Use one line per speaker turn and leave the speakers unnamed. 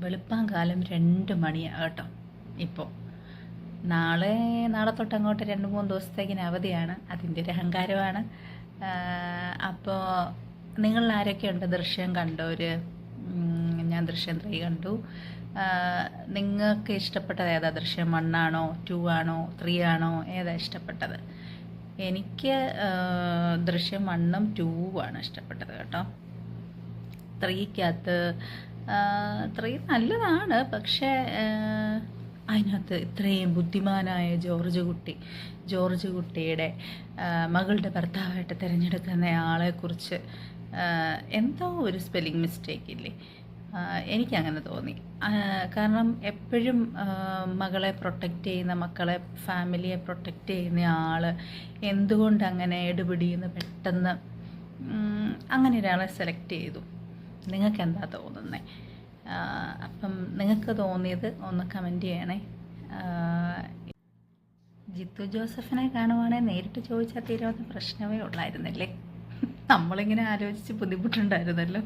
വെളുപ്പാങ്കാലം 2 മണിയാണ് കേട്ടോ. ഇപ്പോൾ നാളെ തൊട്ട് അങ്ങോട്ട് 2-3 ദിവസത്തേക്കിന് അവധിയാണ്. അതിൻ്റെ ഒരു അഹങ്കാരമാണ്. അപ്പോൾ നിങ്ങൾ ആരൊക്കെയുണ്ട് ദൃശ്യം കണ്ടവർ? ഞാൻ ദൃശ്യം 3 കണ്ടു. നിങ്ങൾക്ക് ഇഷ്ടപ്പെട്ടത് ഏതാ? ദൃശ്യം 1 ആണോ, 2 ആണോ, 3 ആണോ, ഏതാ ഇഷ്ടപ്പെട്ടത്? എനിക്ക് ദൃശ്യം 1ഉം 2ഉം ആണ് ഇഷ്ടപ്പെട്ടത് കേട്ടോ. 3ക്കകത്ത് 3 നല്ലതാണ്, പക്ഷേ അതിനകത്ത് ഇത്രയും ബുദ്ധിമാനായ ജോർജ് കുട്ടിയുടെ മകളുടെ ഭർത്താവായിട്ട് തിരഞ്ഞെടുക്കുന്ന ആളെക്കുറിച്ച് എന്തോ ഒരു സ്പെല്ലിംഗ് മിസ്റ്റേക്ക് ഇല്ലേ? എനിക്കങ്ങനെ തോന്നി. കാരണം എപ്പോഴും മകളെ പ്രൊട്ടക്റ്റ് ചെയ്യുന്ന, മക്കളെ ഫാമിലിയെ പ്രൊട്ടക്റ്റ് ചെയ്യുന്ന ആൾ എന്തുകൊണ്ട് അങ്ങനെ എടുപിടിയെന്ന് പെട്ടെന്ന് അങ്ങനെ ഒരാളെ സെലക്ട് ചെയ്തു? നിങ്ങൾക്ക് എന്താ തോന്നുന്നത്? അപ്പം നിങ്ങൾക്ക് തോന്നിയത് ഒന്ന് കമൻറ്റ് ചെയ്യണേ. ജിത്തു ജോസഫിനെ കാണുവാണെങ്കിൽ നേരിട്ട് ചോദിച്ചാൽ തീരുമാന പ്രശ്നമേ ഉള്ളായിരുന്നല്ലേ? നമ്മളിങ്ങനെ ആലോചിച്ച് ബുദ്ധിമുട്ടുണ്ടായിരുന്നല്ലോ.